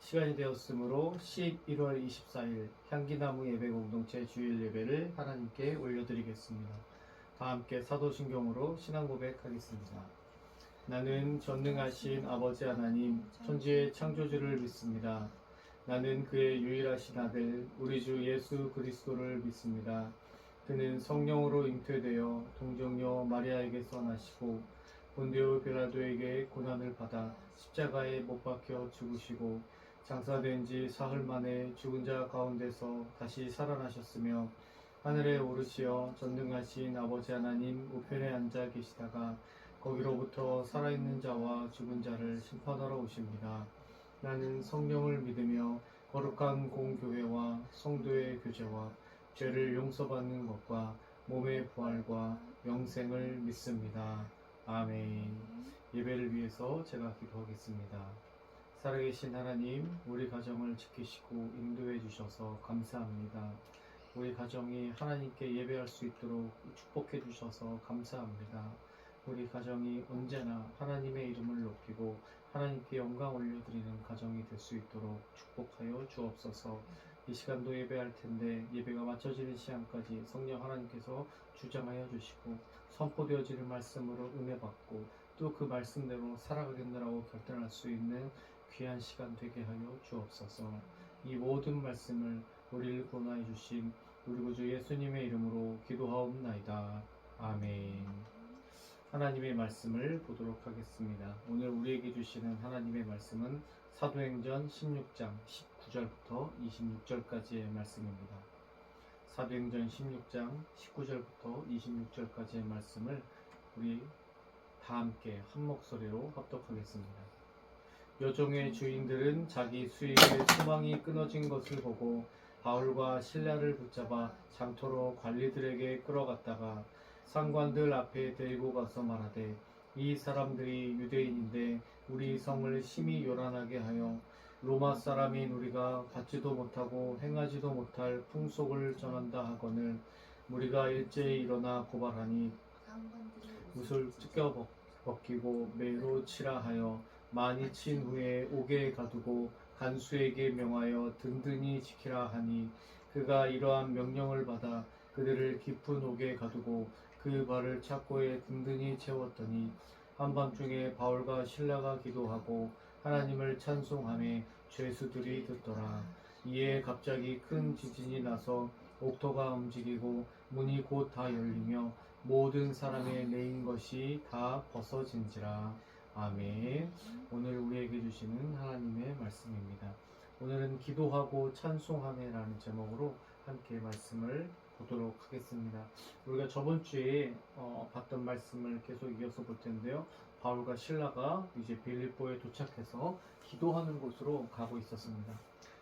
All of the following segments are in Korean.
시간이 되었으므로 11월 24일 향기나무 예배 공동체 주일 예배를 하나님께 올려드리겠습니다. 다 함께 사도신경으로 신앙 고백하겠습니다. 나는 전능하신 아버지 하나님 천지의 창조주를 믿습니다. 나는 그의 유일하신 아들 우리 주 예수 그리스도를 믿습니다. 그는 성령으로 잉태되어 동정녀 마리아에게서 나시고 본디오 빌라도에게 고난을 받아 십자가에 못 박혀 죽으시고 장사된 지 사흘 만에 죽은 자 가운데서 다시 살아나셨으며 하늘에 오르시어 전능하신 아버지 하나님 우편에 앉아 계시다가 거기로부터 살아있는 자와 죽은 자를 심판하러 오십니다. 나는 성령을 믿으며 거룩한 공교회와 성도의 교제와 죄를 용서받는 것과 몸의 부활과 영생을 믿습니다. 아멘. 예배를 위해서 제가 기도하겠습니다. 살아계신 하나님, 우리 가정을 지키시고 인도해 주셔서 감사합니다. 우리 가정이 하나님께 예배할 수 있도록 축복해 주셔서 감사합니다. 우리 가정이 언제나 하나님의 이름을 높이고 하나님께 영광 올려드리는 가정이 될 수 있도록 축복하여 주옵소서. 이 시간도 예배할 텐데 예배가 마쳐지는 시간까지 성령 하나님께서 주장하여 주시고 선포되어지는 말씀으로 은혜 받고 또 그 말씀대로 살아가겠느라고 결단할 수 있는 귀한 시간 되게 하여 주옵소서. 이 모든 말씀을 우리를 구원하여 주신 우리 구주 예수님의 이름으로 기도하옵나이다. 아멘. 하나님의 말씀을 보도록 하겠습니다. 오늘 우리에게 주시는 하나님의 말씀은 사도행전 16장 19절부터 26절까지의 말씀입니다. 사도행전 16장 19절부터 26절까지의 말씀을 우리 다 함께 한 목소리로 합독하겠습니다. 여종의 주인들은 자기 수익의 소망이 끊어진 것을 보고 바울과 실라를 붙잡아 장터로 관리들에게 끌어갔다가 상관들 앞에 데리고 가서 말하되 이 사람들이 유대인인데 우리 성을 심히 요란하게 하여 로마 사람인 우리가 받지도 못하고 행하지도 못할 풍속을 전한다 하거늘 우리가 일제히 일어나 고발하니 옷을 찢겨 벗기고 매로 치라 하여 많이 친 후에 옥에 가두고 간수에게 명하여 든든히 지키라 하니 그가 이러한 명령을 받아 그들을 깊은 옥에 가두고 그 발을 착고에 든든히 채웠더니 한밤중에 바울과 실라가 기도하고 하나님을 찬송하며 죄수들이 듣더라. 이에 갑자기 큰 지진이 나서 옥토가 움직이고 문이 곧 다 열리며 모든 사람의 매인 것이 다 벗어진지라. 아멘. 오늘 우리에게 주시는 하나님의 말씀입니다. 오늘은 기도하고 찬송하며라는 제목으로 함께 말씀을 보도록 하겠습니다. 우리가 저번 주에 봤던 말씀을 계속 이어서 볼 텐데요. 바울과 실라가 이제 빌립보에 도착해서 기도하는 곳으로 가고 있었습니다.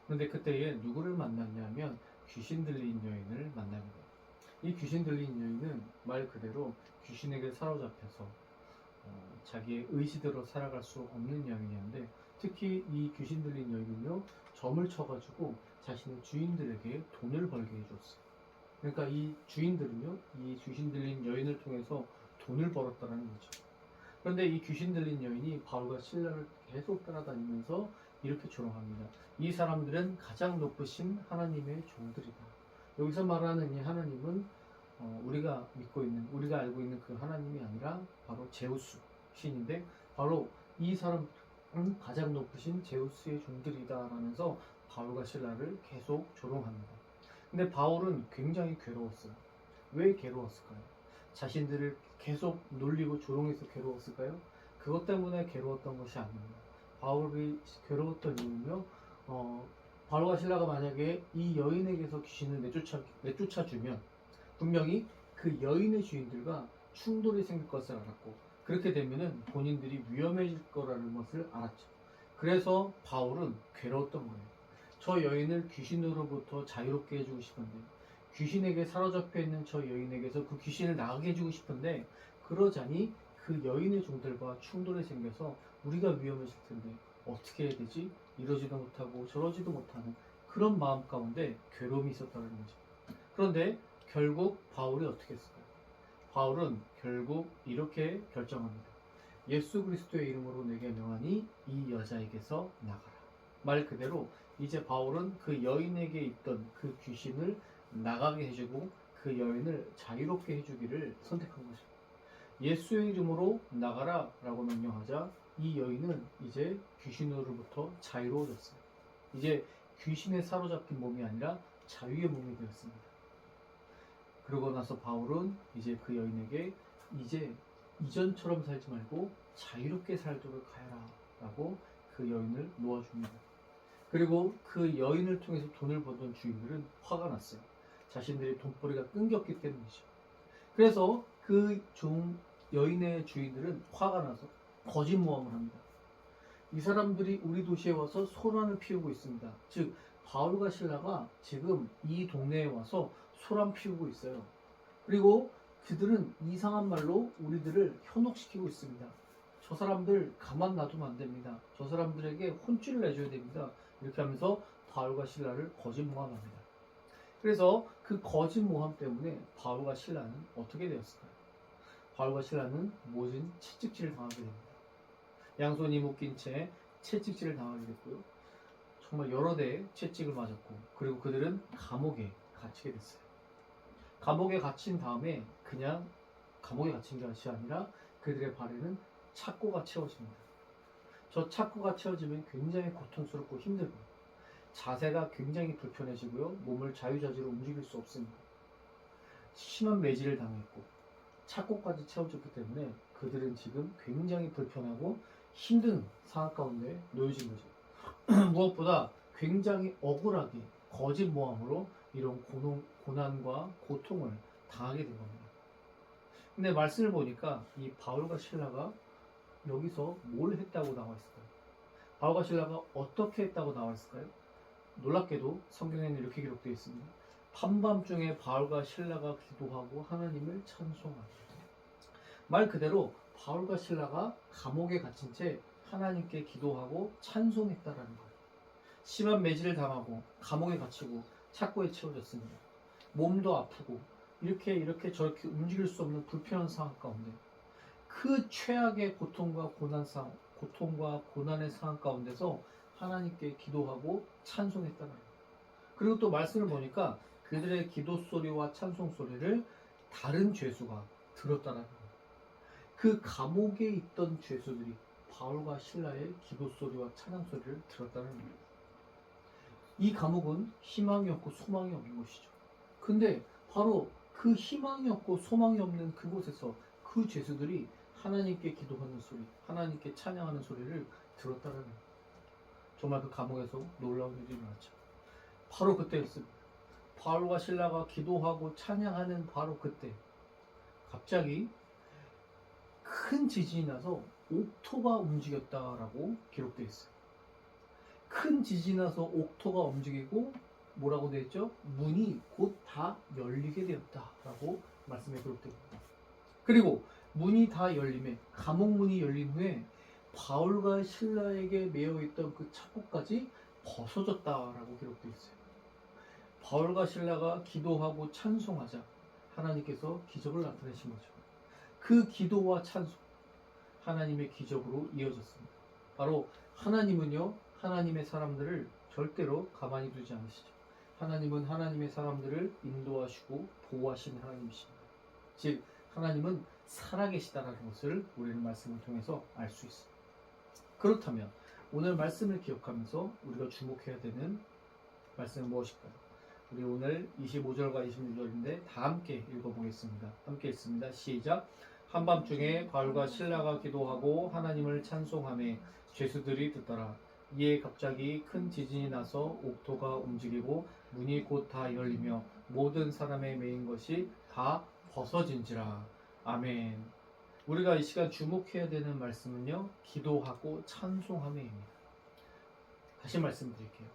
그런데 그때에 누구를 만났냐면 귀신 들린 여인을 만납니다. 이 귀신 들린 여인은 말 그대로 귀신에게 사로잡혀서 자기의 의지대로 살아갈 수 없는 여인이었는데 특히 이 귀신 들린 여인은요 점을 쳐가지고 자신의 주인들에게 돈을 벌게 해줬어요. 그러니까 이 주인들은요 이 귀신 들린 여인을 통해서 돈을 벌었다는 거죠. 그런데 이 귀신 들린 여인이 바울과 실라를 계속 따라다니면서 이렇게 조롱합니다. 이 사람들은 가장 높으신 하나님의 종들이다. 여기서 말하는 이 하나님은 우리가 믿고 있는, 우리가 알고 있는 그 하나님이 아니라 바로 제우스 신인데 바로 이 사람은 가장 높으신 제우스의 종들이다 라면서 바울과 실라를 계속 조롱합니다. 근데 바울은 굉장히 괴로웠어요. 왜 괴로웠을까요? 자신들을 계속 놀리고 조롱해서 괴로웠을까요? 그것 때문에 괴로웠던 것이 아닙니다. 바울이 괴로웠던 이유는요, 바울과 실라가 만약에 이 여인에게서 귀신을 내쫓아주면 분명히 그 여인의 주인들과 충돌이 생길 것을 알았고 그렇게 되면은 본인들이 위험해질 거라는 것을 알았죠. 그래서 바울은 괴로웠던 거예요. 저 여인을 귀신으로부터 자유롭게 해주고 싶은데 귀신에게 사로잡혀 있는 저 여인에게서 그 귀신을 나가게 해주고 싶은데 그러자니 그 여인의 종들과 충돌이 생겨서 우리가 위험해질 텐데 어떻게 해야 되지? 이러지도 못하고 저러지도 못하는 그런 마음 가운데 괴로움이 있었다는 거죠. 그런데 결국 바울이 어떻게 했을까요? 바울은 결국 이렇게 결정합니다. 예수 그리스도의 이름으로 내게 명하니 이 여자에게서 나가라. 말 그대로 이제 바울은 그 여인에게 있던 그 귀신을 나가게 해주고 그 여인을 자유롭게 해주기를 선택한 것입니다. 예수의 이름으로 나가라 라고 명령하자 이 여인은 이제 귀신으로부터 자유로워졌어요. 이제 귀신에 사로잡힌 몸이 아니라 자유의 몸이 되었습니다. 그러고 나서 바울은 이제 그 여인에게 이제 이전처럼 살지 말고 자유롭게 살도록 하여라 라고 그 여인을 놓아줍니다. 그리고 그 여인을 통해서 돈을 벌던 주인들은 화가 났어요. 자신들의 돈벌이가 끊겼기 때문이죠. 그래서 그 여인의 주인들은 화가 나서 거짓 모함을 합니다. 이 사람들이 우리 도시에 와서 소란을 피우고 있습니다. 즉 바울과 실라가 지금 이 동네에 와서 소란 피우고 있어요. 그리고 그들은 이상한 말로 우리들을 현혹시키고 있습니다. 저 사람들 가만 놔두면 안 됩니다. 저 사람들에게 혼쭐을 내줘야 됩니다. 이렇게 하면서 바울과 실라를 거짓 모함합니다. 그래서 그 거짓 모함 때문에 바울과 실라는 어떻게 되었을까요? 바울과 실라는 모진 채찍질을 당하게 됩니다. 양손이 묶인 채 채찍질을 당하게 됐고요. 정말 여러 대의 채찍을 맞았고, 그리고 그들은 감옥에 갇히게 됐어요. 감옥에 갇힌 다음에 그냥 감옥에 갇힌 것이 아니라 그들의 발에는 착고가 채워집니다. 저 착고가 채워지면 굉장히 고통스럽고 힘들고 자세가 굉장히 불편해지고요. 몸을 자유자재로 움직일 수 없습니다. 심한 매질을 당했고 착고까지 채워졌기 때문에 그들은 지금 굉장히 불편하고 힘든 상황 가운데 놓여진 거죠. 무엇보다 굉장히 억울하게 거짓 모함으로 이런 고난과 고통을 당하게 된 겁니다. 근데 말씀을 보니까 이 바울과 실라가 여기서 뭘 했다고 나와 있을까요? 바울과 실라가 어떻게 했다고 나와 있을까요? 놀랍게도 성경에는 이렇게 기록되어 있습니다. 한밤중에 바울과 실라가 기도하고 하나님을 찬송하니. 말 그대로 바울과 실라가 감옥에 갇힌 채 하나님께 기도하고 찬송했다라는 거예요. 심한 매질을 당하고 감옥에 갇히고 착고에 채워졌습니다. 몸도 아프고 이렇게 저렇게 움직일 수 없는 불편한 상황 가운데 그 최악의 고통과 고난의 상황 가운데서 하나님께 기도하고 찬송했다는 거예요. 그리고 또 말씀을 보니까 그들의 기도 소리와 찬송 소리를 다른 죄수가 들었다는 거예요. 그 감옥에 있던 죄수들이 바울과 실라의 기도 소리와 찬양 소리를 들었다는 거예요. 이 감옥은 희망이 없고 소망이 없는 곳이죠. 근데 바로 그 희망이 없고 소망이 없는 그곳에서 그 죄수들이 하나님께 기도하는 소리, 하나님께 찬양하는 소리를 들었다는 거예요. 정말 그 감옥에서 놀라운 일이 일어났죠. 바로 그때였습니다. 바울과 실라가 기도하고 찬양하는 바로 그때 갑자기 큰 지진이 나서 옥토가 움직였다라고 기록되어 있어요. 큰 지진이 나서 옥토가 움직이고 뭐라고 되어 있죠? 문이 곧 다 열리게 되었다라고 말씀에 기록됩니다. 그리고 문이 다 열림에 감옥 문이 열린 후에 바울과 실라에게 매여있던 그 착고까지 벗어졌다라고 기록되어 있어요. 바울과 실라가 기도하고 찬송하자 하나님께서 기적을 나타내신 거죠. 그 기도와 찬송, 하나님의 기적으로 이어졌습니다. 바로 하나님은요, 하나님의 사람들을 절대로 가만히 두지 않으시죠. 하나님은 하나님의 사람들을 인도하시고 보호하시는 하나님이십니다. 즉 하나님은 살아계시다라는 것을 우리는 말씀을 통해서 알 수 있습니다. 그렇다면 오늘 말씀을 기억하면서 우리가 주목해야 되는 말씀은 무엇일까요? 우리 오늘 25절과 26절인데 다 함께 읽어보겠습니다. 함께 읽습니다. 시작. 한밤중에 바울과 실라가 기도하고 하나님을 찬송하며 죄수들이 듣더라. 이에 갑자기 큰 지진이 나서 옥토가 움직이고 문이 곧 다 열리며 모든 사람에 매인 것이 다 벗어진지라. 아멘. 우리가 이 시간 주목해야 되는 말씀은요, 기도하고 찬송함에입니다. 다시 말씀드릴게요.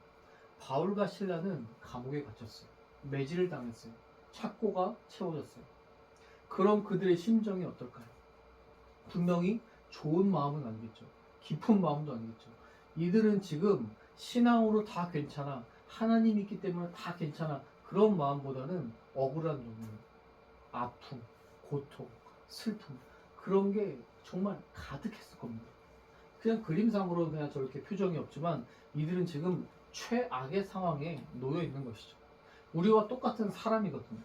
바울과 실라는 감옥에 갇혔어요. 매질을 당했어요. 착고가 채워졌어요. 그럼 그들의 심정이 어떨까요? 분명히 좋은 마음은 아니겠죠. 깊은 마음도 아니겠죠. 이들은 지금 신앙으로 다 괜찮아, 하나님 있기 때문에 다 괜찮아, 그런 마음보다는 억울한 눈물, 아픔, 고통, 슬픔, 그런 게 정말 가득했을 겁니다. 그냥 그림상으로 그냥 저렇게 표정이 없지만 이들은 지금 최악의 상황에 놓여 있는 것이죠. 우리와 똑같은 사람이거든요.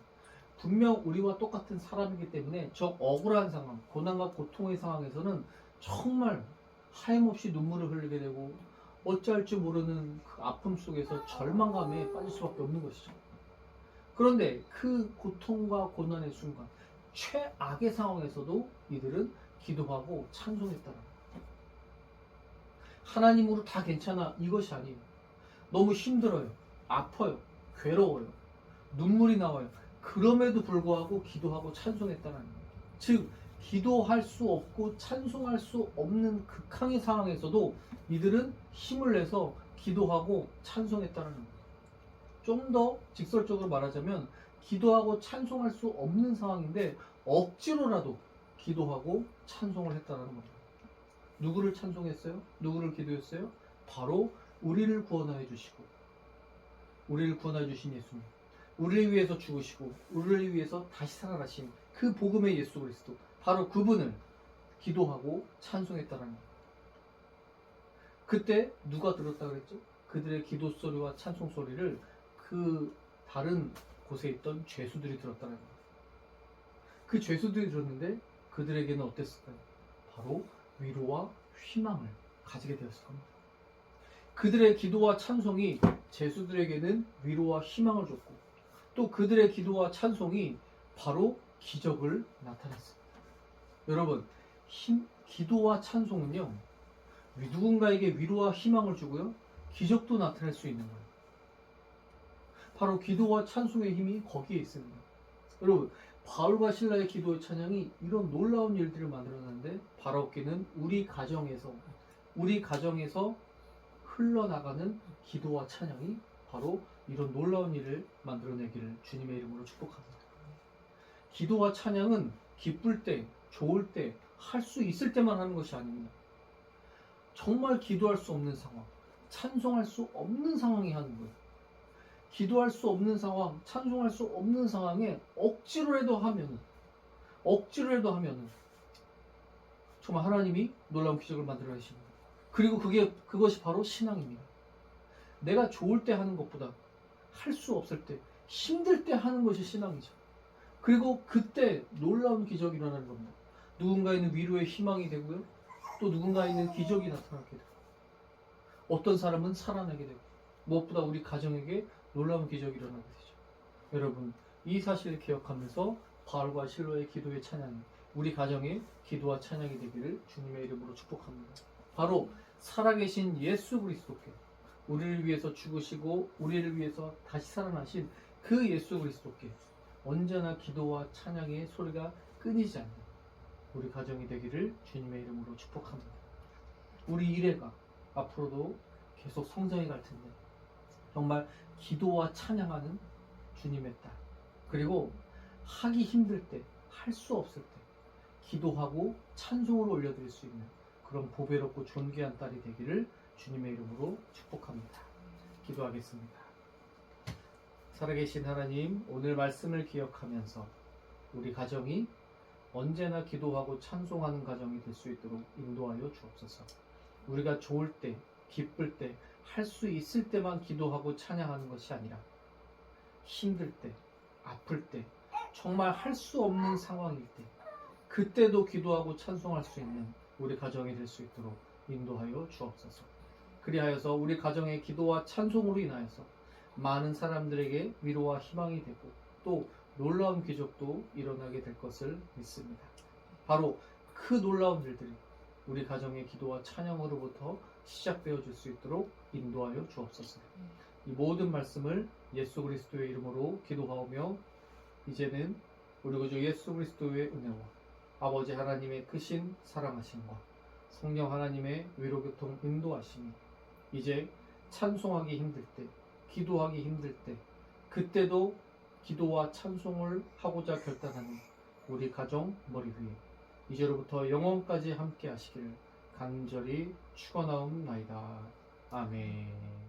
분명 우리와 똑같은 사람이기 때문에 저 억울한 상황, 고난과 고통의 상황에서는 정말 하염없이 눈물을 흘리게 되고 어찌할 줄 모르는 그 아픔 속에서 절망감에 빠질 수밖에 없는 것이죠. 그런데 그 고통과 고난의 순간, 최악의 상황에서도 이들은 기도하고 찬송했다는 거예요. 하나님으로 다 괜찮아 이것이 아니에요. 너무 힘들어요. 아파요. 괴로워요. 눈물이 나와요. 그럼에도 불구하고 기도하고 찬송했다는 거예요. 즉 기도할 수 없고 찬송할 수 없는 극한의 상황에서도 이들은 힘을 내서 기도하고 찬송했다는 거예요. 좀 더 직설적으로 말하자면 기도하고 찬송할 수 없는 상황인데 억지로라도 기도하고 찬송을 했다는 겁니다. 누구를 찬송했어요? 누구를 기도했어요? 바로 우리를 구원하여 주시고 우리를 구원하여 주신 예수님, 우리를 위해서 죽으시고 우리를 위해서 다시 살아나신 그 복음의 예수 그리스도, 바로 그분을 기도하고 찬송했다는 겁니다. 그때 누가 들었다 그랬죠? 그들의 기도 소리와 찬송 소리를 그 다른 곳에 있던 죄수들이 들었다는 겁니다. 그 죄수들이 들었는데 그들에게는 어땠을까요? 바로 위로와 희망을 가지게 되었을 겁니다. 그들의 기도와 찬송이 죄수들에게는 위로와 희망을 줬고 또 그들의 기도와 찬송이 바로 기적을 나타냈습니다. 여러분, 기도와 찬송은요, 누군가에게 위로와 희망을 주고요, 기적도 나타낼 수 있는 거예요. 바로 기도와 찬송의 힘이 거기에 있습니다. 여러분, 바울과 신라의 기도의 찬양이 이런 놀라운 일들을 만들어냈는데 바라옵기는 우리 가정에서 흘러나가는 기도와 찬양이 바로 이런 놀라운 일을 만들어내기를 주님의 이름으로 축복합니다. 기도와 찬양은 기쁠 때, 좋을 때, 할 수 있을 때만 하는 것이 아닙니다. 정말 기도할 수 없는 상황, 찬송할 수 없는 상황이 하는 거예요. 기도할 수 없는 상황, 찬송할 수 없는 상황에 억지로라도 하면은 정말 하나님이 놀라운 기적을 만들어내십니다. 그리고 그것이 바로 신앙입니다. 내가 좋을 때 하는 것보다 할 수 없을 때, 힘들 때 하는 것이 신앙이죠. 그리고 그때 놀라운 기적이 일어나는 겁니다. 누군가에는 위로의 희망이 되고요, 또 누군가에는 기적이 나타나게 되고, 어떤 사람은 살아나게 되고, 무엇보다 우리 가정에게 놀라운 기적이 일어나게 되죠. 여러분, 이 사실을 기억하면서 바울과 실로의 기도의 찬양이 우리 가정의 기도와 찬양이 되기를 주님의 이름으로 축복합니다. 바로 살아계신 예수 그리스도께, 우리를 위해서 죽으시고 우리를 위해서 다시 살아나신 그 예수 그리스도께 언제나 기도와 찬양의 소리가 끊이지 않는 우리 가정이 되기를 주님의 이름으로 축복합니다. 우리 일회가 앞으로도 계속 성장해 갈 텐데 정말 기도와 찬양하는 주님의 딸, 그리고 하기 힘들 때, 할 수 없을 때 기도하고 찬송으로 올려드릴 수 있는 그런 보배롭고 존귀한 딸이 되기를 주님의 이름으로 축복합니다. 기도하겠습니다. 살아계신 하나님, 오늘 말씀을 기억하면서 우리 가정이 언제나 기도하고 찬송하는 가정이 될 수 있도록 인도하여 주옵소서. 우리가 좋을 때, 기쁠 때, 할 수 있을 때만 기도하고 찬양하는 것이 아니라 힘들 때, 아플 때, 정말 할 수 없는 상황일 때 그때도 기도하고 찬송할 수 있는 우리 가정이 될 수 있도록 인도하여 주옵소서. 그리하여서 우리 가정의 기도와 찬송으로 인하여서 많은 사람들에게 위로와 희망이 되고 또 놀라운 기적도 일어나게 될 것을 믿습니다. 바로 그 놀라운 일들이 우리 가정의 기도와 찬양으로부터 시작되어 줄 수 있도록 인도하여 주옵소서. 이 모든 말씀을 예수 그리스도의 이름으로 기도하오며 이제는 우리 구주 예수 그리스도의 은혜와 아버지 하나님의 크신 사랑하심과 성령 하나님의 위로교통 인도하심이 이제 찬송하기 힘들 때, 기도하기 힘들 때, 그때도 기도와 찬송을 하고자 결단하는 우리 가정 머리 위에 이제로부터 영원까지 함께 하시기를 간절히 축원하옵나이다. 아멘.